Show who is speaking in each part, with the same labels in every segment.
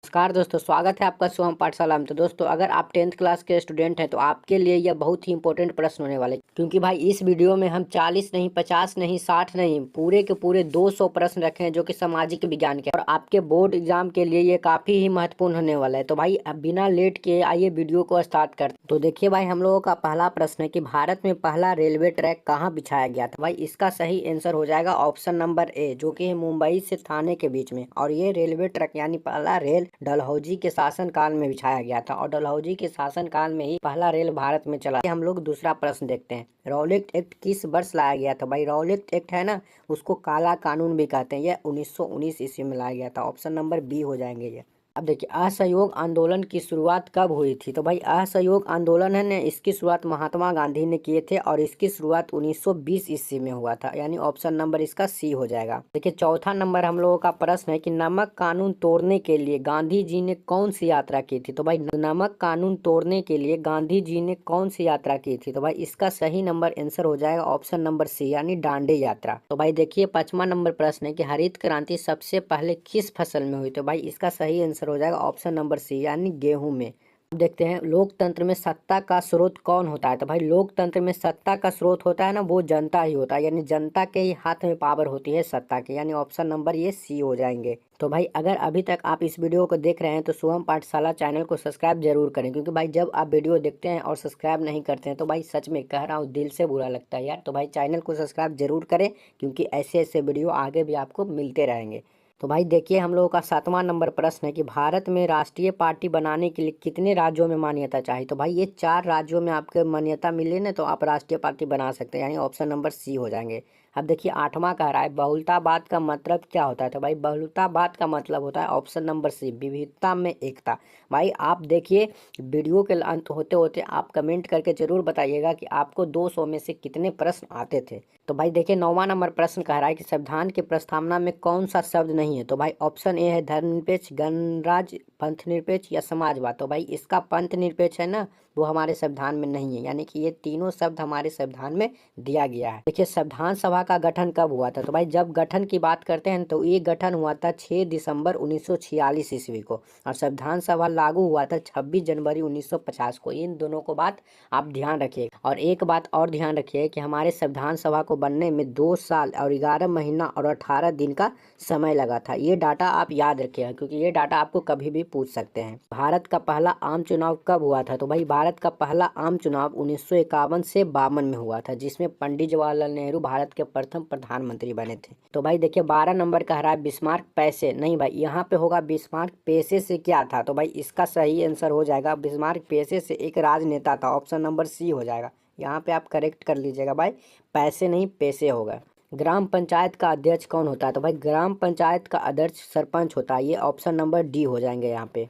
Speaker 1: नमस्कार दोस्तों, स्वागत है आपका सोहम पाठशाला में। तो दोस्तों, अगर आप 10th क्लास के स्टूडेंट हैं तो आपके लिए यह बहुत ही इंपॉर्टेंट प्रश्न होने वाले, क्योंकि भाई इस वीडियो में हम 40 नहीं, 50 नहीं, 60 नहीं, पूरे के पूरे 200 प्रश्न रखे हैं जो कि सामाजिक विज्ञान के, और आपके बोर्ड एग्जाम के लिए ये काफी ही महत्वपूर्ण होने वाला है। तो भाई अब बिना लेट के आइए वीडियो को स्टार्ट करते हैं। तो देखिए भाई, हम लोगों का पहला प्रश्न है कि भारत में पहला रेलवे ट्रैक कहाँ बिछाया गया था। भाई इसका सही आंसर हो जाएगा ऑप्शन नंबर ए, जो कि है मुंबई से थाने के बीच में। और ये रेलवे ट्रैक यानी पहला रेल डलहौजी के शासन काल में बिछाया गया था, और डलहौजी के शासन काल में ही पहला रेल भारत में चला। हम लोग दूसरा प्रश्न देखते हैं, रौलेट एक्ट किस वर्ष लाया गया था। भाई रौलेट एक्ट है ना, उसको काला कानून भी कहते हैं, यह 1919 ईस्वी में लाया गया था। ऑप्शन नंबर बी हो जाएंगे ये। अब देखिए, असहयोग आंदोलन की शुरुआत कब हुई थी। तो भाई असहयोग आंदोलन है ना, इसकी शुरुआत महात्मा गांधी ने किए थे, और इसकी शुरुआत 1920 ईस्वी में हुआ था, यानी ऑप्शन नंबर इसका सी हो जाएगा। देखिए चौथा नंबर हम लोगों का प्रश्न है कि नमक कानून तोड़ने के लिए गांधी जी ने कौन सी यात्रा की थी। तो भाई नमक कानून तोड़ने के लिए गांधी जी ने कौन सी यात्रा की थी। तो भाई इसका सही नंबर आंसर हो जाएगा ऑप्शन नंबर सी, यानी डांडी यात्रा। तो भाई देखिए पांचवा नंबर प्रश्न है कि हरित क्रांति सबसे पहले किस फसल में हुई। तो भाई इसका सही आंसर हो जाएगा ऑप्शन नंबर सी, यानी गेहूं में। अब देखते हैं, लोकतंत्र में सत्ता का स्रोत कौन होता है। तो भाई लोकतंत्र में सत्ता का स्रोत होता है ना, वो जनता ही होता है, यानी जनता के ही हाथ में पावर होती है सत्ता की, यानी ऑप्शन नंबर ये सी हो जाएंगे। तो भाई अगर अभी तक आप इस वीडियो को देख रहे हैं तो सोहम पाठशाला चैनल को सब्सक्राइब जरूर करें, क्योंकि भाई जब आप वीडियो देखते हैं और सब्सक्राइब नहीं करते हैं तो भाई सच में कह रहा हूँ, दिल से बुरा लगता है यार। तो भाई चैनल को सब्सक्राइब जरूर करें, क्योंकि ऐसे ऐसे वीडियो आगे भी आपको मिलते रहेंगे। तो भाई देखिए, हम लोगों का सातवां नंबर प्रश्न है कि भारत में राष्ट्रीय पार्टी बनाने के लिए कितने राज्यों में मान्यता चाहिए। तो भाई ये 4 राज्यों में आपको मान्यता मिले ना, तो आप राष्ट्रीय पार्टी बना सकते हैं, यानी ऑप्शन नंबर सी हो जाएंगे। अब देखिए आठवां कह रहा है, बहुलतावाद का मतलब क्या होता है। तो भाई बहुलतावाद का मतलब होता है ऑप्शन नंबर सी, विविधता में एकता। भाई आप देखिए, वीडियो के अंत होते होते आप कमेंट करके जरूर बताइएगा कि आपको 200 में से कितने प्रश्न आते थे। तो भाई देखिए नौवां नंबर प्रश्न कह रहा है कि संविधान की प्रस्तावना में कौन सा शब्द नहीं है। तो भाई ऑप्शन ए है धर्मनिरपेक्ष, गणराज्य, पंथ निरपेक्ष या समाजवाद। तो भाई इसका पंथ निरपेक्ष है ना, वो हमारे संविधान में नहीं है, यानी कि ये तीनों शब्द हमारे संविधान में दिया गया है। देखिए संविधान सभा का गठन कब हुआ था। तो भाई जब गठन की बात करते हैं तो ये गठन हुआ था 6 दिसंबर 1946 ईस्वी को, और संविधान सभा लागू हुआ था 26 जनवरी 1950 को। इन दोनों को बात आप ध्यान रखिए। और एक बात और ध्यान रखिए कि हमारे संविधान सभा को बनने में 2 साल और 11 महीना और 18 दिन का समय लगा था। ये डाटा आप याद रखिएगा, क्योंकि ये डाटा आपको कभी भी पूछ सकते हैं। भारत का पहला आम चुनाव कब हुआ था। तो भाई भारत का पहला आम चुनाव 1951 से 52 में हुआ था, जिसमें पंडित जवाहरलाल नेहरू भारत के प्रथम प्रधानमंत्री बने थे। तो भाई देखिए 12 नंबर कह रहा है बिस्मार्क पैसे, नहीं भाई यहाँ पे होगा बिस्मार्क पेशे से क्या था। तो भाई इसका सही आंसर हो जाएगा बिस्मार्क पेशे से एक राजनेता था, ऑप्शन नंबर सी हो जाएगा। यहाँ पे आप करेक्ट कर लीजिएगा भाई, पैसे नहीं पेशे होगा। ग्राम पंचायत का अध्यक्ष कौन होता है। तो भाई ग्राम पंचायत का अध्यक्ष सरपंच होता है, ये ऑप्शन नंबर डी हो जाएंगे यहाँ पे।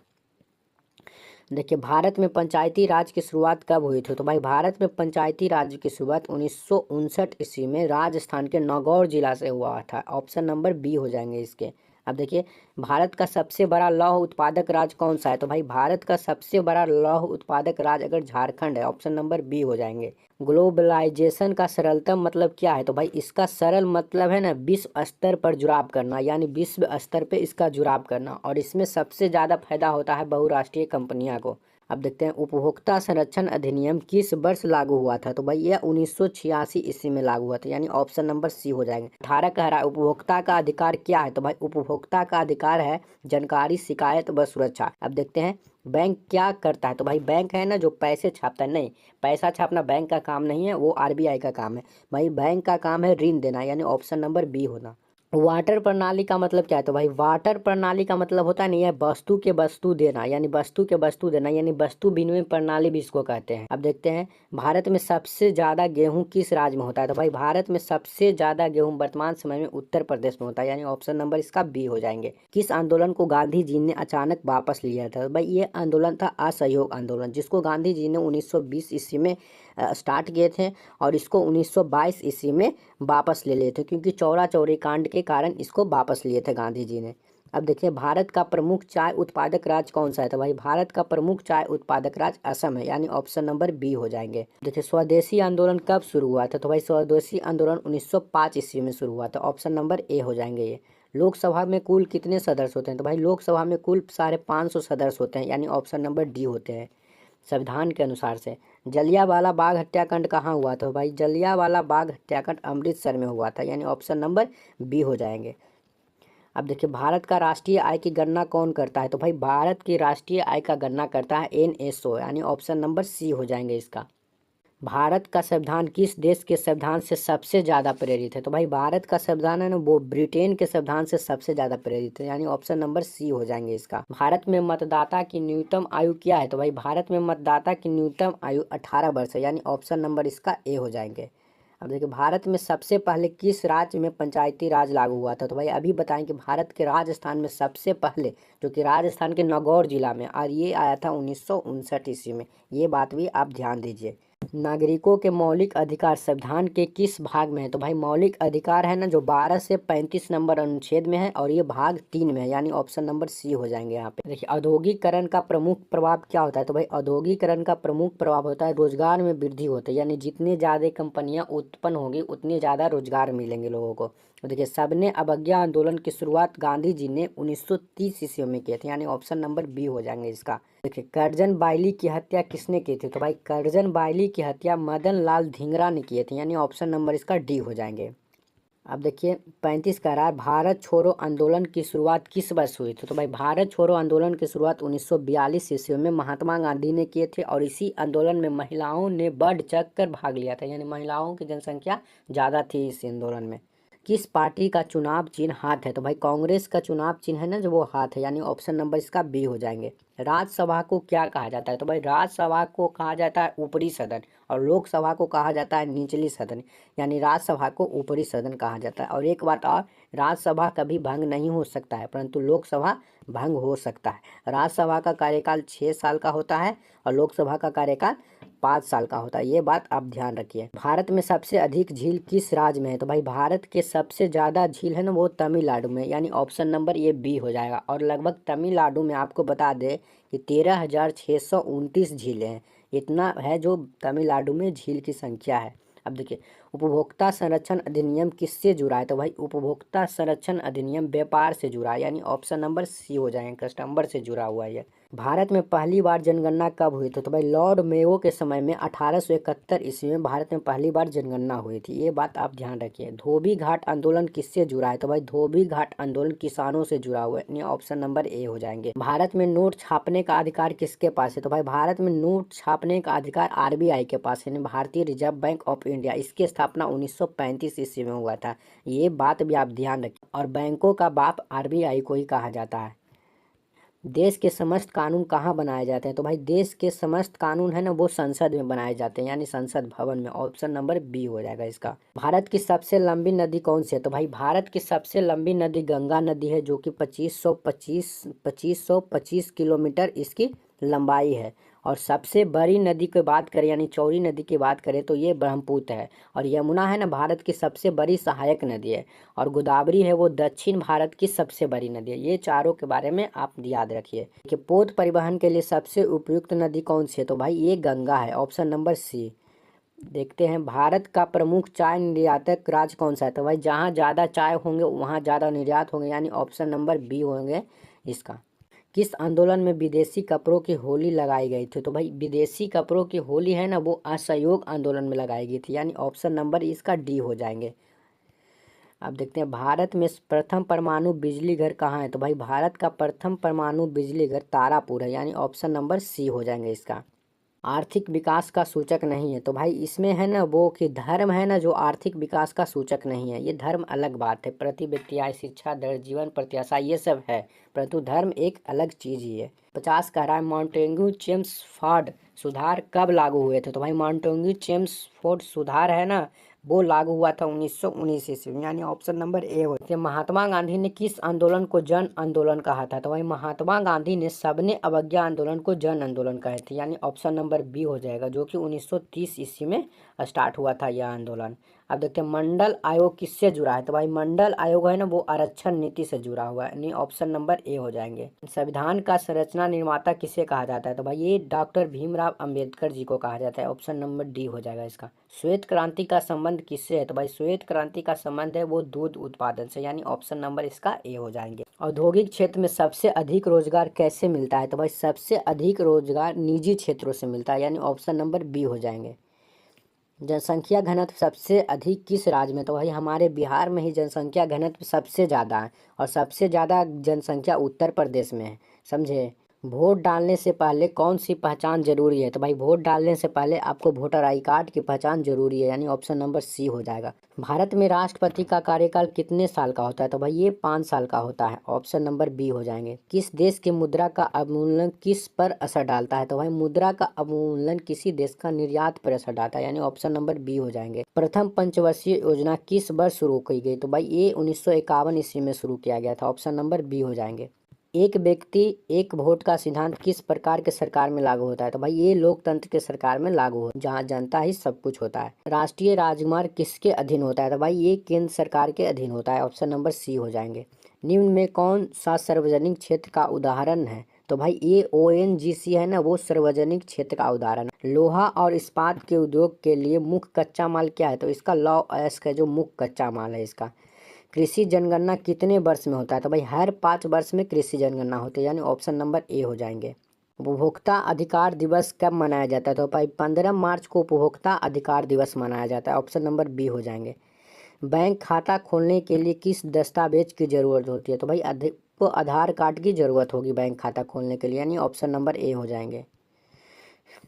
Speaker 1: देखिए भारत में पंचायती राज की शुरुआत कब हुई थी। तो भाई भारत में पंचायती राज की शुरुआत 1959 ईस्वी में राजस्थान के नागौर जिला से हुआ था, ऑप्शन नंबर बी हो जाएंगे इसके। अब देखिए, भारत का सबसे बड़ा लौह उत्पादक राज्य कौन सा है। तो भाई भारत का सबसे बड़ा लौह उत्पादक राज्य अगर झारखंड है, ऑप्शन नंबर बी हो जाएंगे। ग्लोबलाइजेशन का सरलतम मतलब क्या है। तो भाई इसका सरल मतलब है ना, विश्व स्तर पर जुड़ाव करना, यानी विश्व स्तर पे इसका जुड़ाव करना, और इसमें सबसे ज़्यादा फायदा होता है बहुराष्ट्रीय कंपनियां को। अब देखते हैं, उपभोक्ता संरक्षण अधिनियम किस वर्ष लागू हुआ था। तो भाई यह 1986 ईस्वी में लागू हुआ था, यानी ऑप्शन नंबर सी हो जाएंगे। 18 कह रहा है उपभोक्ता का अधिकार क्या है। तो भाई उपभोक्ता का अधिकार है जानकारी, शिकायत व सुरक्षा। अब देखते हैं, बैंक क्या करता है। तो भाई बैंक है ना जो पैसे छापता है, नहीं पैसा छापना बैंक का काम नहीं है, वो आरबीआई का काम है। भाई बैंक का काम है ऋण देना, यानी ऑप्शन नंबर बी होना। वाटर प्रणाली का मतलब क्या है। तो भाई वाटर प्रणाली का मतलब होता है नहीं है वस्तु के वस्तु देना, यानी वस्तु के वस्तु देना, यानी वस्तु विनिमय प्रणाली भी इसको कहते हैं। अब देखते हैं, भारत में सबसे ज्यादा गेहूं किस राज्य में होता है। तो भाई भारत में सबसे ज्यादा गेहूं वर्तमान समय में उत्तर प्रदेश में होता है, यानी ऑप्शन नंबर इसका बी हो जाएंगे। किस आंदोलन को गांधी जी ने अचानक वापस लिया था। तो भाई ये आंदोलन था असहयोग आंदोलन, जिसको गांधी जी ने 1920 ईस्वी में स्टार्ट किए थे, और इसको 1922 ईस्वी में वापस ले लिए थे, क्योंकि चौरा चौरी कांड के कारण इसको वापस लिए थे गांधी जी ने। अब देखिए, भारत का प्रमुख चाय उत्पादक राज्य कौन सा है। तो भाई भारत का प्रमुख चाय उत्पादक राज्य असम है, यानी ऑप्शन नंबर बी हो जाएंगे। देखिए स्वदेशी आंदोलन कब शुरू हुआ था। तो भाई स्वदेशी आंदोलन 1905 ईस्वी में शुरू हुआ था, ऑप्शन नंबर ए हो जाएंगे ये। लोकसभा में कुल कितने सदस्य होते हैं? तो भाई लोकसभा में कुल 550 सदस्य होते हैं, यानी ऑप्शन नंबर डी होते हैं संविधान के अनुसार से। जलियांवाला बाग हत्याकांड कहाँ हुआ था? भाई जलियांवाला बाग हत्याकांड अमृतसर में हुआ था, यानी ऑप्शन नंबर बी हो जाएंगे। अब देखिए, भारत का राष्ट्रीय आय की गणना कौन करता है? तो भाई भारत की राष्ट्रीय आय का गणना करता है एनएसओ, यानी ऑप्शन नंबर सी हो जाएंगे इसका। भारत का संविधान किस देश के संविधान से सबसे ज़्यादा प्रेरित है? तो भाई भारत का संविधान है ना, वो ब्रिटेन के संविधान से सबसे ज़्यादा प्रेरित है, यानी ऑप्शन नंबर सी हो जाएंगे इसका। भारत में मतदाता की न्यूनतम आयु क्या है? तो भाई भारत में मतदाता की न्यूनतम आयु 18 वर्ष है, यानी ऑप्शन नंबर इसका ए हो जाएंगे। अब देखिए, भारत में सबसे पहले किस राज्य में पंचायती राज लागू हुआ था? तो भाई अभी बताएं कि भारत के राजस्थान में सबसे पहले, जो कि राजस्थान के नागौर जिला में, और ये आया था 1959 ईस्वी में। ये बात भी आप ध्यान दीजिए। नागरिकों के मौलिक अधिकार संविधान के किस भाग में है? तो भाई मौलिक अधिकार है ना, जो 12 से 35 नंबर अनुच्छेद में है, और ये भाग 3 में है, यानी ऑप्शन नंबर सी हो जाएंगे यहाँ पे। देखिए, औद्योगिकरण का प्रमुख प्रभाव क्या होता है? तो भाई औद्योगिकरण का प्रमुख प्रभाव होता है रोजगार में वृद्धि होती है, यानी जितनी ज़्यादा कंपनियां उत्पन्न होगी उतनी ज़्यादा रोजगार मिलेंगे लोगों को। तो देखिए, सबने अवज्ञा आंदोलन की शुरुआत गांधी जी ने 1930 ईस्वी में किए थे, यानी ऑप्शन नंबर बी हो जाएंगे इसका। देखिए, करजन बाइली की हत्या किसने की थी? तो भाई करजन बाइली की हत्या मदन लाल धिंगरा ने की थी, यानी ऑप्शन नंबर इसका डी हो जाएंगे। अब देखिए, 35 कह रहा है भारत छोड़ो आंदोलन की शुरुआत किस वर्ष हुई थी? तो भाई भारत छोड़ो आंदोलन की शुरुआत 1942 ईस्वी में महात्मा गांधी ने किए थे, और इसी आंदोलन में महिलाओं ने बढ़ चढ़ कर भाग लिया था, यानी महिलाओं की जनसंख्या ज़्यादा थी इस आंदोलन में। किस पार्टी का चुनाव चिन्ह हाथ है? तो भाई कांग्रेस का चुनाव चिन्ह है ना, जो वो हाथ है, यानी ऑप्शन नंबर इसका बी हो जाएंगे। राज्यसभा को क्या कहा जाता है? तो भाई राज्यसभा को कहा जाता है ऊपरी सदन, और लोकसभा को कहा जाता है निचली सदन, यानी राज्यसभा को ऊपरी सदन कहा जाता है। और एक बात और, राज्यसभा कभी भंग नहीं हो सकता है, परंतु लोकसभा भंग हो सकता है। राज्यसभा का कार्यकाल 6 साल का होता है, और लोकसभा का कार्यकाल 5 साल का होता है, ये बात आप ध्यान रखिए। भारत में सबसे अधिक झील किस राज्य में है? तो भाई भारत के सबसे ज़्यादा झील है ना, वो तमिलनाडु में, यानी ऑप्शन नंबर ये बी हो जाएगा। और लगभग तमिलनाडु में आपको बता दें कि 13,629 झीलें हैं, इतना है जो तमिलनाडु में झील की संख्या है। अब देखिए, उपभोक्ता संरक्षण अधिनियम किससे जुड़ा है? तो भाई उपभोक्ता संरक्षण अधिनियम व्यापार से जुड़ा है, यानी ऑप्शन नंबर सी हो जाएंगे, कस्टमर से जुड़ा हुआ है। भारत में पहली बार जनगणना कब हुई थी? तो भाई लॉर्ड मेयो के समय में 1871 ईस्वी में भारत में पहली बार जनगणना हुई थी, ये बात आप ध्यान रखिए। धोबी घाट आंदोलन किससे जुड़ा है? तो भाई धोबी घाट आंदोलन किसानों से जुड़ा हुआ है, यानी ऑप्शन नंबर ए हो जाएंगे। भारत में नोट छापने का अधिकार किसके पास है? तो भाई भारत में नोट छापने का अधिकार आरबीआई के पास है, भारतीय रिजर्व बैंक ऑफ इंडिया। इसकी स्थापना 1935 ईस्वी में हुआ था, ये बात भी आप ध्यान रखिए। और बैंकों का बाप आरबीआई को ही कहा जाता है। देश के समस्त कानून कहाँ बनाए जाते हैं? तो भाई देश के समस्त कानून है ना, वो संसद में बनाए जाते हैं, यानी संसद भवन में, ऑप्शन नंबर बी हो जाएगा इसका। भारत की सबसे लंबी नदी कौन सी है? तो भाई भारत की सबसे लंबी नदी गंगा नदी है, जो कि 2525 किलोमीटर इसकी लंबाई है। और सबसे बड़ी नदी की बात करें, यानी चौड़ी नदी की बात करें, तो ये ब्रह्मपुत्र है। और यमुना है ना, भारत की सबसे बड़ी सहायक नदी है। और गोदावरी है, वो दक्षिण भारत की सबसे बड़ी नदी है। ये चारों के बारे में आप याद रखिए कि पोत परिवहन के लिए सबसे उपयुक्त नदी कौन सी है? तो भाई ये गंगा है, ऑप्शन नंबर सी। देखते हैं, भारत का प्रमुख चाय निर्यातक राज्य कौन सा है? तो भाई जहाँ ज़्यादा चाय होंगे वहाँ ज़्यादा निर्यात होंगे, यानी ऑप्शन नंबर बी होंगे इसका। किस आंदोलन में विदेशी कपड़ों की होली लगाई गई थी? तो भाई विदेशी कपड़ों की होली है ना, वो असहयोग आंदोलन में लगाई गई थी, यानी ऑप्शन नंबर इसका डी हो जाएंगे। अब देखते हैं, भारत में प्रथम परमाणु बिजली घर कहाँ है? तो भाई भारत का प्रथम परमाणु बिजली घर तारापुर है, यानी ऑप्शन नंबर सी हो जाएंगे इसका। आर्थिक विकास का सूचक नहीं है? तो भाई इसमें है ना, वो कि धर्म है ना, जो आर्थिक विकास का सूचक नहीं है। ये धर्म अलग बात है, प्रति व्यक्ति आय, शिक्षा दर, जीवन प्रत्याशा, ये सब है, परंतु धर्म एक अलग चीज ही है। 50 कह रहा है मॉन्टेग्यू चेम्सफोर्ड सुधार कब लागू हुए थे? तो भाई मॉन्टेग्यू चेम्सफोर्ड सुधार है ना, वो लागू हुआ था 1919 ईस्वी में, यानी ऑप्शन नंबर ए होते हैं। महात्मा गांधी ने किस आंदोलन को जन आंदोलन कहा था? तो भाई महात्मा गांधी ने सबने अवज्ञा आंदोलन को जन आंदोलन कहे थे, यानी ऑप्शन नंबर बी हो जाएगा, जो कि 1930 ईस्वी में स्टार्ट हुआ था यह आंदोलन। अब देखते हैं मंडल आयोग किससे जुड़ा है, तो भाई मंडल आयोग है ना वो आरक्षण नीति से जुड़ा हुआ है, यानी ऑप्शन नंबर ए हो जाएंगे। संविधान का संरचना निर्माता किसे कहा जाता है, तो भाई ये डॉक्टर भीमराव अंबेडकर जी को कहा जाता है, ऑप्शन नंबर डी हो जाएगा इसका। श्वेत क्रांति का संबंध किससे है, तो भाई श्वेत क्रांति का संबंध है वो दूध उत्पादन से, यानी ऑप्शन नंबर इसका ए हो जाएंगे। औद्योगिक क्षेत्र में सबसे अधिक रोजगार कैसे मिलता है, तो भाई सबसे अधिक रोजगार निजी क्षेत्रों से मिलता है, यानी ऑप्शन नंबर बी हो जाएंगे। जनसंख्या घनत्व सबसे अधिक किस राज्य में, तो भाई हमारे बिहार में ही जनसंख्या घनत्व सबसे ज़्यादा है, और सबसे ज़्यादा जनसंख्या उत्तर प्रदेश में है, समझे। वोट डालने से पहले कौन सी पहचान जरूरी है, तो भाई वोट डालने से पहले आपको वोटर आई कार्ड की पहचान जरूरी है, यानी ऑप्शन नंबर सी हो जाएगा। भारत में राष्ट्रपति का कार्यकाल कितने साल का होता है, तो भाई ये 5 साल का होता है, ऑप्शन नंबर बी हो जाएंगे। किस देश की मुद्रा का अवमूल्यन किस पर असर डालता है, तो भाई मुद्रा का अवमूल्यन किसी देश का निर्यात पर असर डालता है, यानी ऑप्शन नंबर बी हो जाएंगे। प्रथम पंचवर्षीय योजना किस वर्ष शुरू की गई, तो भाई ये 1951 ईस्वी में शुरू किया गया था, ऑप्शन नंबर बी हो जाएंगे। एक व्यक्ति एक वोट का सिद्धांत किस प्रकार के सरकार में लागू होता है, तो भाई ये लोकतंत्र के सरकार में लागू हो जहाँ जनता ही सब कुछ होता है। राष्ट्रीय राजमार्ग किसके अधीन होता है, तो भाई ये केंद्र सरकार के अधीन होता है, ऑप्शन नंबर सी हो जाएंगे। निम्न में कौन सा सार्वजनिक क्षेत्र का उदाहरण है, तो भाई ये ONGC है ना वो सार्वजनिक क्षेत्र का उदाहरण है। लोहा और इस्पात के उद्योग के लिए मुख्य कच्चा माल क्या है, तो इसका लौह अयस्क है जो मुख्य कच्चा माल है इसका। कृषि जनगणना कितने वर्ष में होता है, तो भाई हर 5 वर्ष में कृषि जनगणना होती है, यानी ऑप्शन नंबर ए हो जाएंगे। उपभोक्ता अधिकार दिवस कब मनाया जाता है, तो भाई 15 मार्च को उपभोक्ता अधिकार दिवस मनाया जाता है, ऑप्शन नंबर बी हो जाएंगे। बैंक खाता खोलने के लिए किस दस्तावेज की जरूरत होती है, तो भाई को आधार कार्ड की जरूरत होगी बैंक खाता खोलने के लिए, यानी ऑप्शन नंबर ए हो जाएंगे।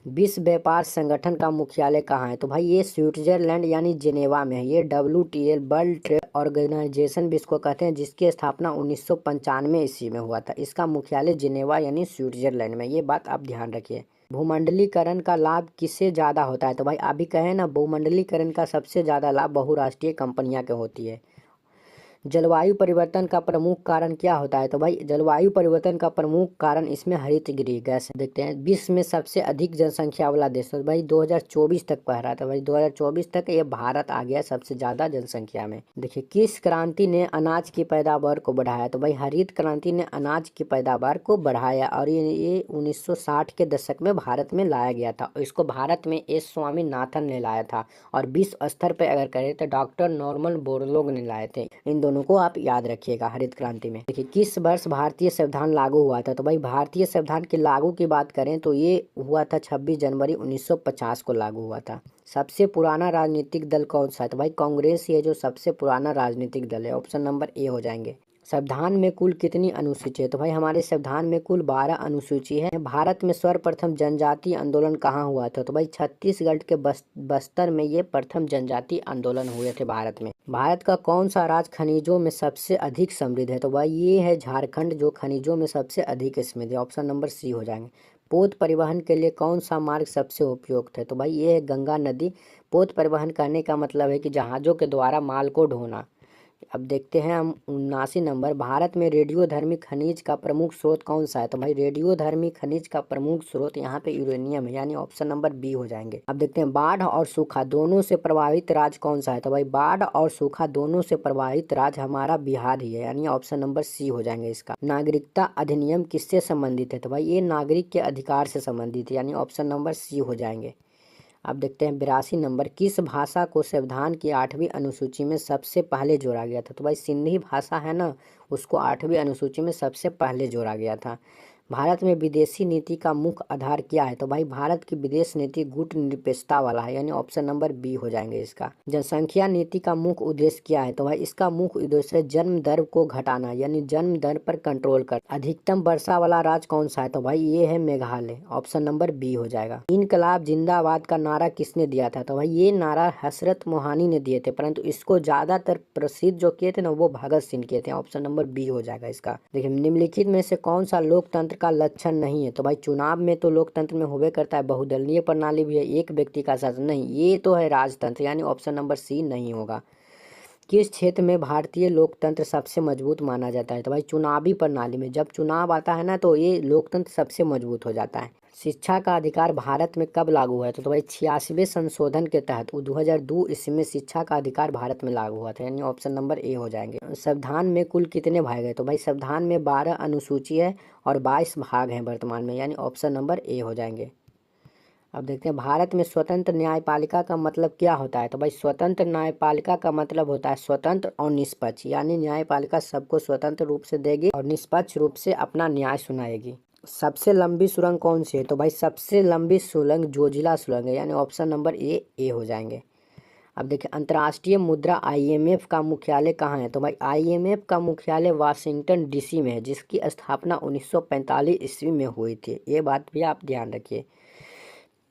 Speaker 1: विश्व व्यापार संगठन का मुख्यालय कहाँ है, तो भाई ये स्विट्जरलैंड यानी जिनेवा में है। ये WTO वर्ल्ड ट्रेड ऑर्गेनाइजेशन भी इसको कहते हैं, जिसकी स्थापना 1995 ईस्वी में हुआ था। इसका मुख्यालय जिनेवा यानी स्विट्जरलैंड में, ये बात आप ध्यान रखिए। भूमंडलीकरण का लाभ किससे ज़्यादा होता है, तो भाई अभी कहें ना भूमंडलीकरण का सबसे ज़्यादा लाभ बहुराष्ट्रीय कंपनियां के होती है। जलवायु परिवर्तन का प्रमुख कारण क्या होता है, तो भाई जलवायु परिवर्तन का प्रमुख कारण इसमें हरितगृह गैस है। देखते हैं विश्व में सबसे अधिक जनसंख्या वाला देश, तो भाई 2024 तक पढ़ रहा था, भाई 2024 तक ये भारत आ गया सबसे ज्यादा जनसंख्या में। देखिए किस क्रांति ने अनाज की पैदावार को बढ़ाया, तो भाई हरित क्रांति ने अनाज की पैदावार को बढ़ाया, और ये 1960 के दशक में भारत में लाया गया था। इसको भारत में एस स्वामीनाथन ने लाया था, और विश्व स्तर पर अगर करें तो डॉक्टर नॉर्मन बोरलोग ने लाए थे। इन दोनों को आप याद रखिएगा हरित क्रांति में। देखिए किस वर्ष भारतीय संविधान लागू हुआ था, तो भाई भारतीय संविधान के लागू की बात करें तो ये हुआ था 26 जनवरी 1950 को लागू हुआ था। सबसे पुराना राजनीतिक दल कौन सा है, तो भाई कांग्रेस ही है जो सबसे पुराना राजनीतिक दल है, ऑप्शन नंबर ए हो जाएंगे। संविधान में कुल कितनी अनुसूची है, तो भाई हमारे संविधान में कुल 12 अनुसूची है। भारत में सर्वप्रथम जनजातीय आंदोलन कहाँ हुआ था, तो भाई छत्तीसगढ़ के बस्तर में ये प्रथम जनजातीय आंदोलन हुए थे भारत में। भारत का कौन सा राज्य खनिजों में सबसे अधिक समृद्ध है, तो भाई ये है झारखंड जो खनिजों में सबसे अधिक समृद्ध है, ऑप्शन नंबर सी हो जाएंगे। पोत परिवहन के लिए कौन सा मार्ग सबसे उपयुक्त है, तो भाई ये है गंगा नदी। पोत परिवहन करने का मतलब है कि जहाज़ों के द्वारा माल को ढोना। अब देखते हैं हम 79 नंबर, भारत में रेडियोधर्मी खनिज का प्रमुख स्रोत कौन सा है, तो भाई रेडियोधर्मी खनिज का प्रमुख स्रोत यहाँ पे यूरेनियम है, यानी ऑप्शन नंबर बी हो जाएंगे। अब देखते हैं बाढ़ और सूखा दोनों से प्रभावित राज्य कौन सा है, तो भाई बाढ़ और सूखा दोनों से प्रभावित राज्य हमारा बिहार ही है, यानी ऑप्शन नंबर सी हो जाएंगे इसका। नागरिकता अधिनियम किससे संबंधित है, तो भाई ये नागरिक के अधिकार से संबंधित है, यानी ऑप्शन नंबर सी हो जाएंगे। अब देखते हैं 82 नंबर, किस भाषा को संविधान की 8वीं अनुसूची में सबसे पहले जोड़ा गया था, तो भाई सिंधी भाषा है ना उसको 8वीं अनुसूची में सबसे पहले जोड़ा गया था। भारत में विदेशी नीति का मुख्य आधार क्या है, तो भाई भारत की विदेश नीति गुटनिरपेक्षता वाला है, यानी ऑप्शन नंबर बी हो जाएंगे इसका। जनसंख्या नीति का मुख्य उद्देश्य क्या है, तो भाई इसका मुख्य उद्देश्य है जन्म दर को घटाना, यानी जन्म दर पर कंट्रोल कर। अधिकतम वर्षा वाला राज्य कौन सा है, तो भाई ये है मेघालय, ऑप्शन नंबर बी हो जाएगा। इनकलाब जिंदाबाद का नारा किसने दिया था, तो भाई ये नारा हसरत मोहानी ने दिए थे, परंतु इसको ज्यादातर प्रसिद्ध जो किए थे ना वो भगत सिंह किए थे, ऑप्शन नंबर बी हो जाएगा इसका। देखिए निम्नलिखित में से कौन सा लोकतंत्र का लक्षण नहीं है, तो भाई चुनाव में तो लोकतंत्र में होवे करता है, बहुदलीय प्रणाली भी है, एक व्यक्ति का शासन नहीं, ये तो है राजतंत्र, यानी ऑप्शन नंबर सी नहीं होगा। किस क्षेत्र में भारतीय लोकतंत्र सबसे मजबूत माना जाता है? तो भाई चुनावी प्रणाली में, जब चुनाव आता है ना तो ये लोकतंत्र सबसे मजबूत हो जाता है। शिक्षा का अधिकार भारत में कब लागू हुआ है? तो भाई 86वें संशोधन के तहत 2002 ईस्वी में शिक्षा का अधिकार भारत में लागू हुआ था, यानी ऑप्शन नंबर ए हो जाएंगे। संविधान में कुल कितने भाग है? तो भाई संविधान में 12 अनुसूची है और 22 भाग हैं वर्तमान में, यानी ऑप्शन नंबर ए हो जाएंगे। अब देखते हैं भारत में स्वतंत्र न्यायपालिका का मतलब क्या होता है? तो भाई स्वतंत्र न्यायपालिका का मतलब होता है स्वतंत्र और निष्पक्ष, यानी न्यायपालिका सबको स्वतंत्र रूप से देगी और निष्पक्ष रूप से अपना न्याय सुनाएगी। सबसे लंबी सुरंग कौन सी है? तो भाई सबसे लंबी सुरंग जोजिला सुरंग है, यानी ऑप्शन नंबर ए हो जाएंगे। अब देखिए अंतर्राष्ट्रीय मुद्रा IMF का मुख्यालय कहाँ है? तो भाई IMF का मुख्यालय वाशिंगटन DC में है, जिसकी स्थापना 1945 ईस्वी में हुई थी। ये बात भी आप ध्यान रखिए।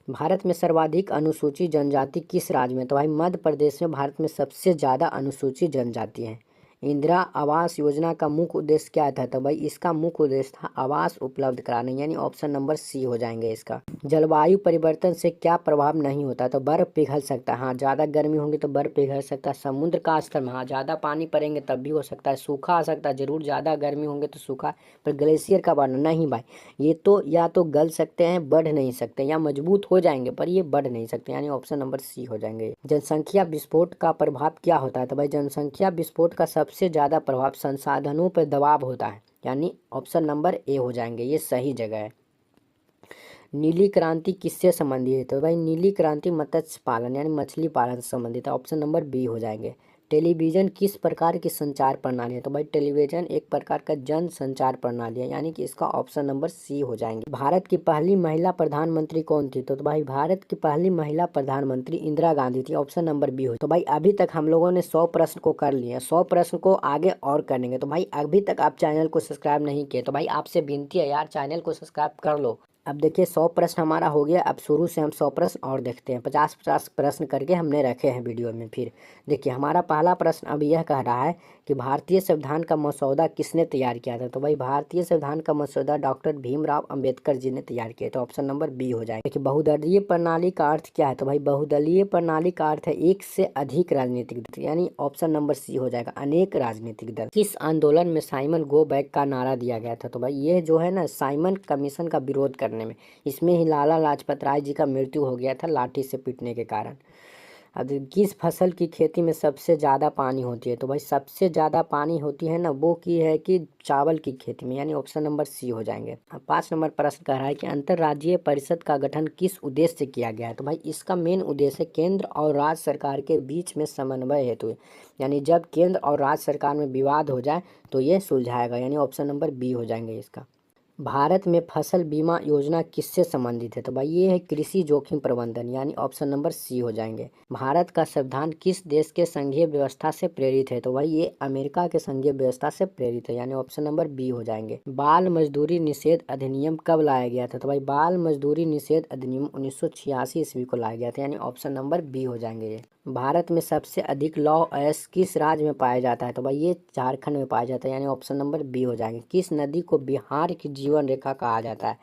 Speaker 1: भारत में सर्वाधिक अनुसूचित जनजाति किस राज्य में? तो भाई मध्य प्रदेश में भारत में सबसे ज़्यादा अनुसूचित जनजाति हैं। इंदिरा आवास योजना का मुख्य उद्देश्य क्या था? तो भाई इसका मुख्य उद्देश्य था आवास उपलब्ध कराने, यानी ऑप्शन नंबर सी हो जाएंगे इसका। जलवायु परिवर्तन से क्या प्रभाव नहीं होता? तो बर्फ पिघल सकता है, हाँ ज़्यादा गर्मी होगी तो बर्फ पिघल सकता है। समुद्र का स्तर में, हाँ ज़्यादा पानी पड़ेंगे तब भी हो सकता है। सूखा आ सकता है, जरूर ज़्यादा गर्मी होंगे तो सूखा। पर ग्लेशियर का बढ़ना नहीं भाई, ये तो या तो गल सकते हैं, बढ़ नहीं सकते, या मजबूत हो जाएंगे पर ये बढ़ नहीं सकते, यानी ऑप्शन नंबर सी हो जाएंगे। जनसंख्या विस्फोट का प्रभाव क्या होता है? तो भाई जनसंख्या विस्फोट का सबसे ज़्यादा प्रभाव संसाधनों पर दबाव होता है, यानी ऑप्शन नंबर ए हो जाएंगे, ये सही जगह है। नीली क्रांति किससे संबंधित है? तो भाई नीली क्रांति मत्स्य पालन यानी मछली पालन से संबंधित है, ऑप्शन नंबर बी हो जाएंगे। टेलीविजन किस प्रकार की संचार प्रणाली है? तो भाई टेलीविजन एक प्रकार का जन संचार प्रणाली है, यानी कि इसका ऑप्शन नंबर सी हो जाएंगे। भारत की पहली महिला प्रधानमंत्री कौन थी? तो भाई भारत की पहली महिला प्रधानमंत्री इंदिरा गांधी थी, ऑप्शन नंबर बी हो। तो भाई अभी तक हम लोगों ने 100 प्रश्न को कर लिए, 100 प्रश्न को आगे और करेंगे। तो भाई अभी तक आप चैनल को सब्सक्राइब नहीं किए तो भाई आपसे विनती है यार, चैनल को सब्सक्राइब कर लो। अब देखिए 100 प्रश्न हमारा हो गया, अब शुरू से हम 100 प्रश्न और देखते हैं। 50-50 प्रश्न करके हमने रखे हैं वीडियो में। फिर देखिए हमारा पहला प्रश्न अब यह कह रहा है कि भारतीय संविधान का मसौदा किसने तैयार किया था? तो भाई भारतीय संविधान का मसौदा डॉक्टर भीमराव अंबेडकर जी ने तैयार किया, तो ऑप्शन नंबर बी हो जाएगा। देखिए बहुदलीय प्रणाली का अर्थ क्या है? तो भाई बहुदलीय प्रणाली का अर्थ है एक से अधिक राजनीतिक दल, यानी ऑप्शन नंबर सी हो जाएगा, अनेक राजनीतिक दल। किस आंदोलन में साइमन गो बैक का नारा दिया गया था? तो भाई ये जो है ना साइमन कमीशन का विरोध करने में, इसमें ही लाला लाजपत राय जी का मृत्यु हो गया था लाठी से पीटने के कारण। अब किस फसल की खेती में सबसे ज़्यादा पानी होती है? तो भाई सबसे ज़्यादा पानी होती है ना वो की है कि चावल की खेती में, यानी ऑप्शन नंबर सी हो जाएंगे। अब 5 नंबर प्रश्न कह रहा है कि अंतर्राज्यीय परिषद का गठन किस उद्देश्य से किया गया है? तो भाई इसका मेन उद्देश्य केंद्र और राज्य सरकार के बीच में समन्वय हेतु, यानी जब केंद्र और राज्य सरकार में विवाद हो जाए तो ये सुलझाएगा, यानी ऑप्शन नंबर बी हो जाएंगे इसका। भारत में फसल बीमा योजना किससे संबंधित है? तो भाई ये है कृषि जोखिम प्रबंधन, यानी ऑप्शन नंबर सी हो जाएंगे। भारत का संविधान किस देश के संघीय व्यवस्था से प्रेरित है? तो भाई ये अमेरिका के संघीय व्यवस्था से प्रेरित है, यानी ऑप्शन नंबर बी हो जाएंगे। बाल मजदूरी निषेध अधिनियम कब लाया गया था? तो भाई बाल मजदूरी निषेध अधिनियम 1986 ईस्वी को लाया गया था, यानी ऑप्शन नंबर बी हो जाएंगे ये। भारत में सबसे अधिक लौह अयस्क किस राज्य में पाया जाता है? तो भाई ये झारखंड में पाया जाता है, यानी ऑप्शन नंबर बी हो जाएंगे। किस नदी को बिहार की जीवन रेखा कहा जाता है?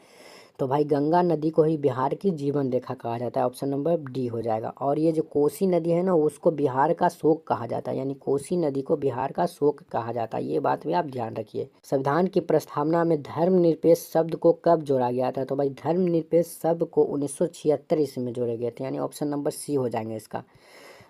Speaker 1: तो भाई गंगा नदी को ही बिहार की जीवन रेखा कहा जाता है, ऑप्शन नंबर डी हो जाएगा। और ये जो कोसी नदी है ना उसको बिहार का शोक कहा जाता है, यानी कोसी नदी को बिहार का शोक कहा जाता है, ये बात भी आप ध्यान रखिए। संविधान की प्रस्तावना में धर्मनिरपेक्ष शब्द को कब जोड़ा गया था? तो भाई धर्मनिरपेक्ष शब्द को 1976 ईस्वी में जोड़े गए थे, यानी ऑप्शन नंबर सी हो जाएंगे इसका।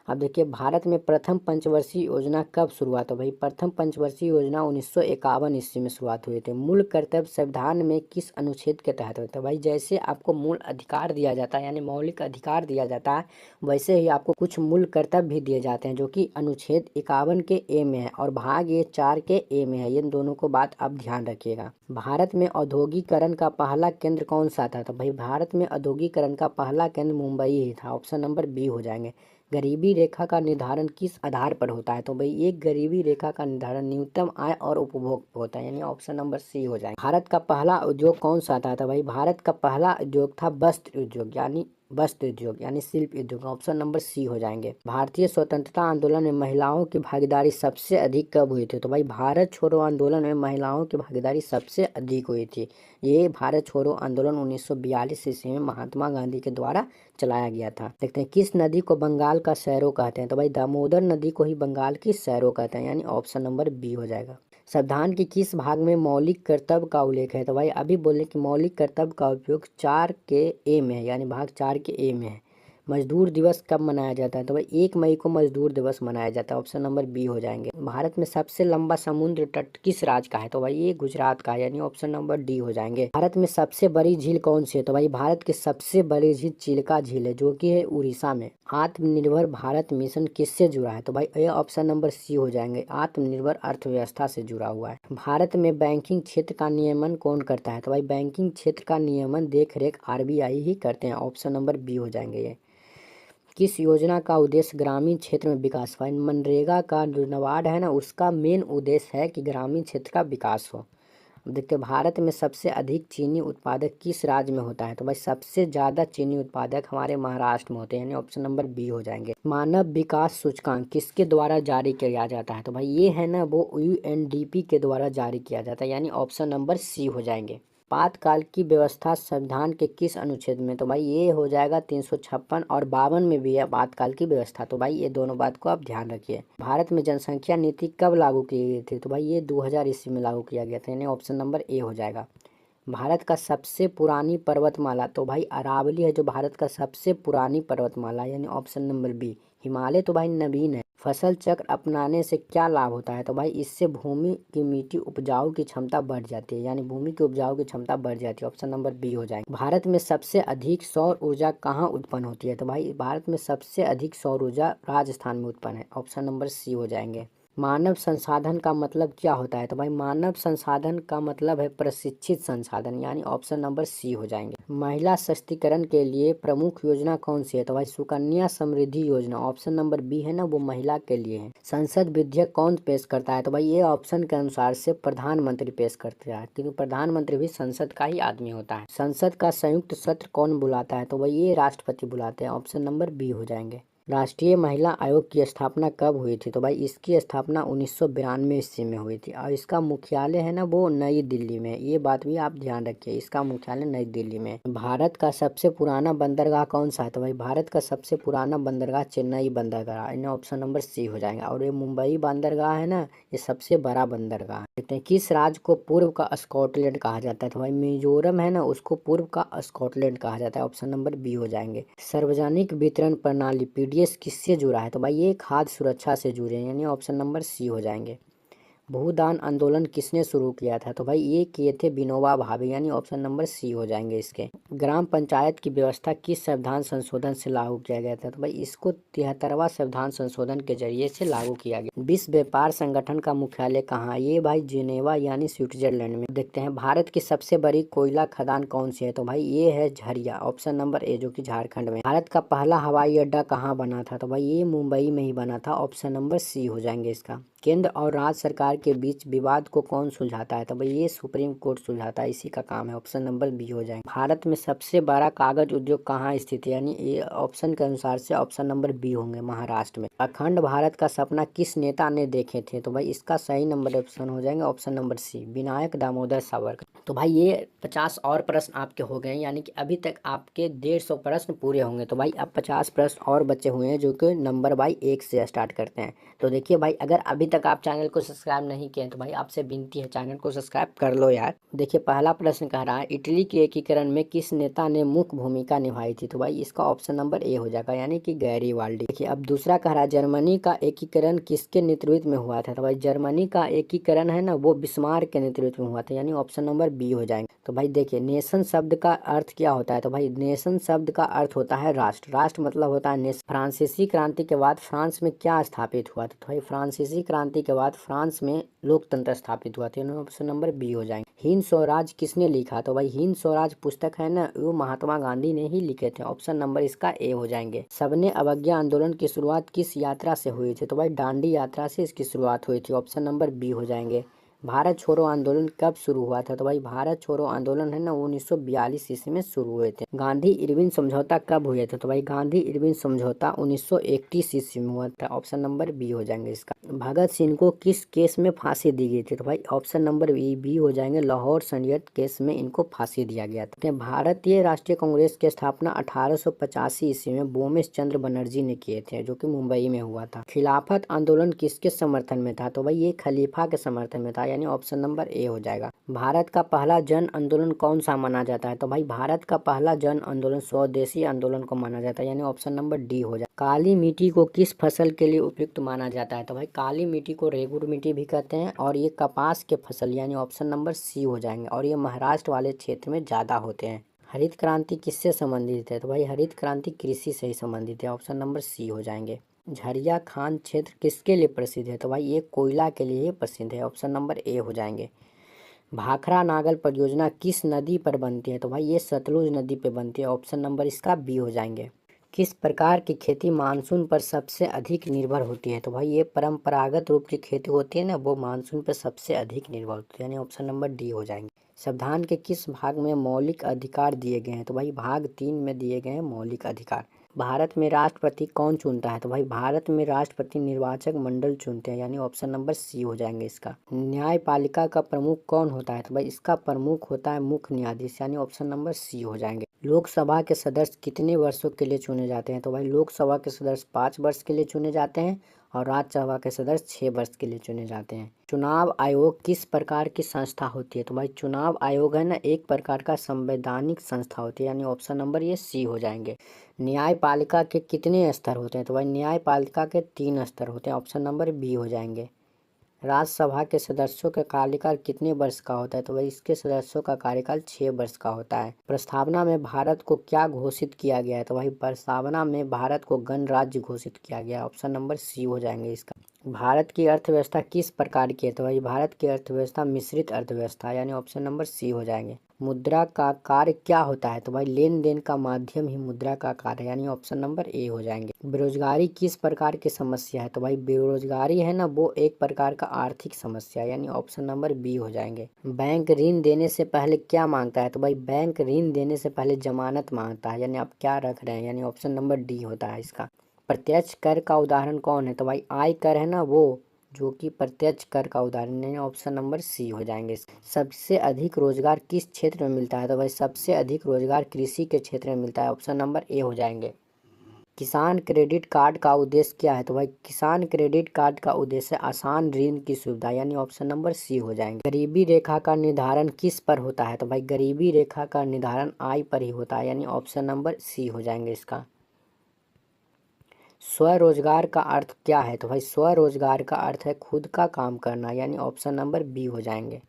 Speaker 1: अब देखिए भारत में प्रथम पंचवर्षीय योजना कब शुरुआत हो? भाई प्रथम पंचवर्षीय योजना 1951 ईस्वी में शुरुआत हुई थी। मूल कर्तव्य संविधान में किस अनुच्छेद के तहत होता है? भाई जैसे आपको मूल अधिकार दिया जाता है यानी मौलिक अधिकार दिया जाता है, वैसे ही आपको कुछ मूल कर्तव्य भी दिए जाते हैं जो कि अनुच्छेद 51 के ए में है और भाग ये 4 के ए में है। इन दोनों को बात आप ध्यान रखिएगा। भारत में औद्योगिकरण का पहला केंद्र कौन सा था? तो भाई भारत में औद्योगिकरण का पहला केंद्र मुंबई ही था, ऑप्शन नंबर बी हो जाएंगे। गरीबी रेखा का निर्धारण किस आधार पर होता है? तो भाई एक गरीबी रेखा का निर्धारण न्यूनतम आय और उपभोग पर होता है, यानी ऑप्शन नंबर सी हो जाएगा। भारत का पहला उद्योग कौन सा था? तो भाई भारत का पहला उद्योग था वस्त्र उद्योग, यानी वस्त्र उद्योग यानी शिल्प उद्योग, ऑप्शन नंबर सी हो जाएंगे। भारतीय स्वतंत्रता आंदोलन में महिलाओं की भागीदारी सबसे अधिक कब हुई थी? तो भाई भारत छोड़ो आंदोलन में महिलाओं की भागीदारी सबसे अधिक हुई थी। ये भारत छोड़ो आंदोलन 1942 ईस्वी में महात्मा गांधी के द्वारा चलाया गया था। देखते हैं किस नदी को बंगाल का सैरो कहते हैं? तो भाई दामोदर नदी को ही बंगाल की सैरो कहते हैं, यानी ऑप्शन नंबर बी हो जाएगा। संविधान के किस भाग में मौलिक कर्तव्य का उल्लेख है? तो भाई अभी बोले कि मौलिक कर्तव्य का उपयोग 4 के ए में है, यानी भाग 4 के ए में है। मजदूर दिवस कब मनाया जाता है? तो भाई 1 मई को मजदूर दिवस मनाया जाता है, ऑप्शन नंबर बी हो जाएंगे। भारत में सबसे लंबा समुद्र तट किस राज्य का है? तो भाई ये गुजरात का है, यानी ऑप्शन नंबर डी हो जाएंगे। भारत में सबसे बड़ी झील कौन सी है? तो भाई भारत की सबसे बड़ी झील चिल्का झील है, जो कि है उड़ीसा में। आत्मनिर्भर भारत मिशन किससे जुड़ा है? तो भाई ये ऑप्शन नंबर सी हो जाएंगे, आत्मनिर्भर अर्थव्यवस्था से जुड़ा हुआ है। भारत में बैंकिंग क्षेत्र का नियमन कौन करता है? तो भाई बैंकिंग क्षेत्र का नियमन देख रेख आरबीआई ही करते हैं, ऑप्शन नंबर बी हो जाएंगे ये। किस योजना का उद्देश्य ग्रामीण क्षेत्र में विकास हो? मनरेगा का जो नाबार्ड है ना, उसका मेन उद्देश्य है कि ग्रामीण क्षेत्र का विकास हो। अब देखते हैं भारत में सबसे अधिक चीनी उत्पादक किस राज्य में होता है? तो भाई सबसे ज्यादा चीनी उत्पादक हमारे महाराष्ट्र में होते हैं, यानी ऑप्शन नंबर बी हो जाएंगे। मानव विकास सूचकांक किसके द्वारा जारी किया जाता है? तो भाई ये है ना, वो यूएनडीपी के द्वारा जारी किया जाता है, यानी ऑप्शन नंबर सी हो जाएंगे। आपातकाल की व्यवस्था संविधान के किस अनुच्छेद में? तो भाई ये हो जाएगा 356 और 52 में भी है आपातकाल की व्यवस्था। तो भाई ये दोनों बात को आप ध्यान रखिए। भारत में जनसंख्या नीति कब लागू की गई थी? तो भाई ये 2000 ईस्वी में लागू किया गया था, यानी ऑप्शन नंबर ए हो जाएगा। भारत का सबसे पुरानी पर्वतमाला? तो भाई अरावली है जो भारत का सबसे पुरानी पर्वतमाला, यानी ऑप्शन नंबर बी। हिमालय तो भाई नवीन है। फसल चक्र अपनाने से क्या लाभ होता है? तो भाई इससे भूमि की मिट्टी उपजाऊ की क्षमता बढ़ जाती है, यानी भूमि की उपजाऊ की क्षमता बढ़ जाती है, ऑप्शन नंबर बी हो जाएगा। भारत में सबसे अधिक सौर ऊर्जा कहाँ उत्पन्न होती है? तो भाई भारत में सबसे अधिक सौर ऊर्जा राजस्थान में उत्पन्न है, ऑप्शन नंबर सी हो जाएंगे। मानव संसाधन का मतलब क्या होता है? तो भाई मानव संसाधन का मतलब है प्रशिक्षित संसाधन, यानी ऑप्शन नंबर सी हो जाएंगे। महिला सशक्तिकरण के लिए प्रमुख योजना कौन सी है? तो भाई सुकन्या समृद्धि योजना, ऑप्शन नंबर बी है ना, वो महिला के लिए है। संसद विधेयक कौन पेश करता है? तो भाई ये ऑप्शन के अनुसार से प्रधानमंत्री पेश करते हैं, क्योंकि प्रधानमंत्री भी संसद का ही आदमी होता है। संसद का संयुक्त सत्र कौन बुलाता है? तो भाई ये राष्ट्रपति बुलाते हैं, ऑप्शन नंबर बी हो जाएंगे। राष्ट्रीय महिला आयोग की स्थापना कब हुई थी? तो भाई इसकी स्थापना 1992 ईस्वी में हुई थी, और इसका मुख्यालय है ना वो नई दिल्ली में। ये बात भी आप ध्यान रखिए, इसका मुख्यालय नई दिल्ली में। भारत का सबसे पुराना बंदरगाह कौन सा है? तो भाई भारत का सबसे पुराना बंदरगाह चेन्नई बंदरगाह, इन्हें ऑप्शन नंबर सी हो जाएगा। और ये मुंबई बंदरगाह है ना, ये सबसे बड़ा बंदरगाह है। देखते हैं किस राज्य को पूर्व का स्कॉटलैंड कहा जाता है? तो भाई मिजोरम है ना, उसको पूर्व का स्कॉटलैंड कहा जाता है, ऑप्शन नंबर बी हो जाएंगे। सार्वजनिक वितरण प्रणाली पीडीएस किससे जुड़ा है? तो भाई ये खाद्य सुरक्षा से जुड़े हैं, यानी ऑप्शन नंबर सी हो जाएंगे। भूदान आंदोलन किसने शुरू किया था? तो भाई ये किए थे विनोबा भावे, यानी ऑप्शन नंबर सी हो जाएंगे इसके। ग्राम पंचायत की व्यवस्था किस संविधान संशोधन से लागू किया गया था? तो भाई इसको 73वां संविधान संशोधन के जरिए से लागू किया गया। विश्व व्यापार संगठन का मुख्यालय कहाँ है? ये भाई जिनेवा यानी स्विट्जरलैंड में। देखते हैं भारत की सबसे बड़ी कोयला खदान कौन सी है? तो भाई ये है झरिया, ऑप्शन नंबर ए, जो कि झारखंड में। भारत का पहला हवाई अड्डा कहाँ बना था? तो भाई ये मुंबई में ही बना था, ऑप्शन नंबर सी हो जाएंगे इसका। केंद्र और राज्य सरकार के बीच विवाद को कौन सुलझाता है? तो भाई ये सुप्रीम कोर्ट सुलझाता है, इसी का काम है, ऑप्शन नंबर बी हो जाएगा। भारत में सबसे बड़ा कागज उद्योग कहाँ स्थित है? यानी ये ऑप्शन के अनुसार से ऑप्शन नंबर बी होंगे, महाराष्ट्र में। अखंड भारत का सपना किस नेता ने देखे थे? तो भाई इसका सही नंबर ऑप्शन हो जाएंगे, option number C, Vinayak Damodar Savarkar. तो भाई ये 50 और प्रश्न आपके हो गए, यानी कि अभी तक आपके 150 प्रश्न पूरे होंगे। तो भाई अब 50 प्रश्न और बचे हुए हैं, जो कि नंबर बाई 1 से स्टार्ट करते हैं। तो देखिए भाई, अगर अभी तक आप चैनल को सब्सक्राइब नहीं किए तो भाई आपसे विनती है, चैनल को सब्सक्राइब कर लो यार। देखिए पहला प्रश्न कह रहा है, इटली के एकीकरण में किस नेता ने मुख्य भूमिका निभाई थी? तो भाई इसका ऑप्शन नंबर ए हो जाएगा, यानी कि गैरीवाल्डी। देखिए अब दूसरा कह रहा है, जर्मनी का एकीकरण किसके नेतृत्व में हुआ था? तो भाई जर्मनी का एकीकरण है ना, वो बिस्मार्क के नेतृत्व में हुआ था, यानी ऑप्शन नंबर बी हो जाएंगे। तो भाई देखिए नेशन शब्द का अर्थ क्या होता है? तो भाई नेशन शब्द का अर्थ होता है राष्ट्र। राष्ट्र मतलब होता है नेशन। फ्रांसीसी क्रांति के बाद फ्रांस में क्या स्थापित हुआ था? तो भाई फ्रांसीसी क्रांति के बाद फ्रांस में लोकतंत्र स्थापित हुआ था, ऑप्शन नंबर बी हो जाएंगे। हिंद स्वराज किसने लिखा? तो भाई हिंद स्वराज पुस्तक है ना, वो महात्मा गांधी ने ही लिखे थे, ऑप्शन नंबर इसका ए हो जाएंगे। सबने अवज्ञा आंदोलन की शुरुआत किस यात्रा से हुई थी? तो भाई दांडी यात्रा से इसकी शुरुआत हुई थी, ऑप्शन नंबर बी हो जाएंगे। भारत छोड़ो आंदोलन कब शुरू हुआ था? तो भाई भारत छोड़ो आंदोलन है ना 1942 ईस्वी में शुरू हुए थे। गांधी इरविन समझौता कब हुए थे? तो भाई गांधी इरविन समझौता 1931 ईस्वी में हुआ था। ऑप्शन नंबर बी हो जाएंगे इसका। भगत सिंह को किस केस में फांसी दी गई थी? तो भाई ऑप्शन नंबर बी हो जाएंगे, लाहौर षड्यंत्र केस में इनको फांसी दिया गया था। भारतीय राष्ट्रीय कांग्रेस की स्थापना 1885 ईस्वी में बोमेश चंद्र बनर्जी ने किए थे, जो कि मुंबई में हुआ था। खिलाफत आंदोलन किसके समर्थन में था? तो भाई ये खलीफा के समर्थन में था, यानी ऑप्शन नंबर ए हो जाएगा। भारत का पहला जन आंदोलन कौन सा माना जाता है? तो भाई भारत का पहला जन आंदोलन स्वदेशी आंदोलन को माना जाता है, यानी ऑप्शन नंबर डी हो जाए। काली मिट्टी को किस फसल के लिए उपयुक्त माना जाता है? तो भाई काली मिट्टी को रेगुर मिट्टी भी कहते हैं, और ये कपास के फसल यानी ऑप्शन नंबर सी हो जाएंगे, और ये महाराष्ट्र वाले क्षेत्र में ज्यादा होते हैं। हरित क्रांति किससे संबंधित है? तो भाई हरित क्रांति कृषि से ही संबंधित है, ऑप्शन नंबर सी हो जाएंगे। झरिया खान क्षेत्र किसके लिए प्रसिद्ध है? तो भाई ये कोयला के लिए प्रसिद्ध है, ऑप्शन नंबर ए हो जाएंगे। भाखड़ा नागल परियोजना किस नदी पर बनती है? तो भाई ये सतलुज नदी पे बनती है, ऑप्शन नंबर इसका बी हो जाएंगे। किस प्रकार की खेती मानसून पर सबसे अधिक निर्भर होती है? तो भाई ये परंपरागत रूप की खेती होती है ना, वो मानसून पर सबसे अधिक निर्भर होती है, यानी ऑप्शन नंबर डी हो जाएंगे। संविधान के किस भाग में मौलिक अधिकार दिए गए हैं? तो भाई भाग 3 में दिए गए हैं मौलिक अधिकार। भारत में राष्ट्रपति कौन चुनता है? तो भाई भारत में राष्ट्रपति निर्वाचक मंडल चुनते हैं, यानी ऑप्शन नंबर सी हो जाएंगे इसका। न्यायपालिका का प्रमुख कौन होता है? तो भाई इसका प्रमुख होता है मुख्य न्यायाधीश, यानी ऑप्शन नंबर सी हो जाएंगे। लोकसभा के सदस्य कितने वर्षों के लिए चुने जाते हैं? तो भाई लोकसभा के सदस्य 5 वर्ष के लिए चुने जाते हैं, और राज्यसभा के सदस्य 6 वर्ष के लिए चुने जाते हैं। चुनाव आयोग किस प्रकार की संस्था होती है? तो भाई चुनाव आयोग है ना एक प्रकार का संवैधानिक संस्था होती है, यानी ऑप्शन नंबर ये सी हो जाएंगे। न्यायपालिका के कितने स्तर होते हैं? तो भाई न्यायपालिका के 3 स्तर होते हैं, ऑप्शन नंबर बी हो जाएंगे। राज्यसभा के सदस्यों का कार्यकाल कितने वर्ष का होता है? तो भाई इसके सदस्यों का कार्यकाल 6 वर्ष का होता है। प्रस्तावना में भारत को क्या घोषित किया गया है? तो भाई प्रस्तावना में भारत को गणराज्य घोषित किया गया, ऑप्शन नंबर सी हो जाएंगे इसका। भारत की अर्थव्यवस्था किस प्रकार की है? तो भाई भारत की अर्थव्यवस्था मिश्रित अर्थव्यवस्था, यानी ऑप्शन नंबर सी हो जाएंगे। मुद्रा का कार्य क्या होता है? तो भाई लेन देन का माध्यम ही मुद्रा का कार्य है, यानी ऑप्शन नंबर ए हो जाएंगे। बेरोजगारी किस प्रकार की समस्या है? तो भाई बेरोजगारी है ना वो एक प्रकार का आर्थिक समस्या, यानी ऑप्शन नंबर बी हो जाएंगे। बैंक ऋण देने से पहले क्या मांगता है? तो भाई बैंक ऋण देने से पहले जमानत मांगता है, यानी आप क्या रख रहे हैं, यानी ऑप्शन नंबर डी होता है इसका। प्रत्यक्ष कर का उदाहरण कौन है? तो भाई आय कर है ना वो, जो कि प्रत्यक्ष कर का उदाहरण है, ऑप्शन नंबर सी हो जाएंगे। सबसे अधिक रोजगार किस क्षेत्र में मिलता है? तो भाई सबसे अधिक रोजगार कृषि के क्षेत्र में मिलता है, ऑप्शन नंबर ए हो जाएंगे। किसान क्रेडिट कार्ड का उद्देश्य क्या है? तो भाई किसान क्रेडिट कार्ड का उद्देश्य आसान ऋण की सुविधा, यानी ऑप्शन नंबर सी हो जाएंगे। गरीबी रेखा का निर्धारण किस पर होता है? तो भाई गरीबी रेखा का निर्धारण आय पर ही होता है, यानी ऑप्शन नंबर सी हो जाएंगे इसका। स्वरोजगार का अर्थ क्या है? तो भाई स्वरोजगार का अर्थ है खुद का काम करना, यानी ऑप्शन नंबर बी हो जाएंगे।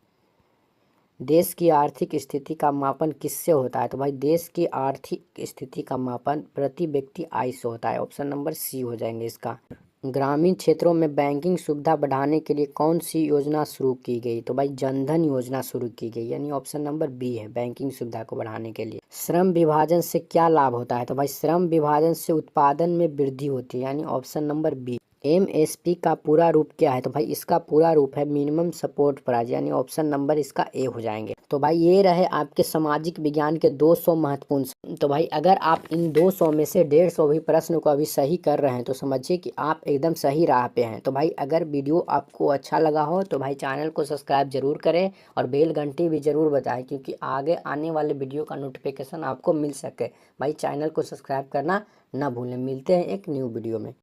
Speaker 1: देश की आर्थिक स्थिति का मापन किससे होता है? तो भाई देश की आर्थिक स्थिति का मापन प्रति व्यक्ति आय से होता है, ऑप्शन नंबर सी हो जाएंगे इसका। ग्रामीण क्षेत्रों में बैंकिंग सुविधा बढ़ाने के लिए कौन सी योजना शुरू की गई? तो भाई जनधन योजना शुरू की गई, यानी ऑप्शन नंबर बी है बैंकिंग सुविधा को बढ़ाने के लिए। श्रम विभाजन से क्या लाभ होता है? तो भाई श्रम विभाजन से उत्पादन में वृद्धि होती है, यानी ऑप्शन नंबर बी। एमएसपी का पूरा रूप क्या है? तो भाई इसका पूरा रूप है मिनिमम सपोर्ट प्राइस, यानी ऑप्शन नंबर इसका ए हो जाएंगे। तो भाई ये रहे आपके सामाजिक विज्ञान के 200 महत्वपूर्ण। तो भाई अगर आप इन 200 में से 150 भी प्रश्न को अभी सही कर रहे हैं तो समझिए कि आप एकदम सही राह पे हैं। तो भाई अगर वीडियो आपको अच्छा लगा हो तो भाई चैनल को सब्सक्राइब जरूर करें, और बेल घंटी भी जरूर बजाएं, क्योंकि आगे आने वाले वीडियो का नोटिफिकेशन आपको मिल सके। भाई चैनल को सब्सक्राइब करना ना भूलें। मिलते हैं एक न्यू वीडियो में।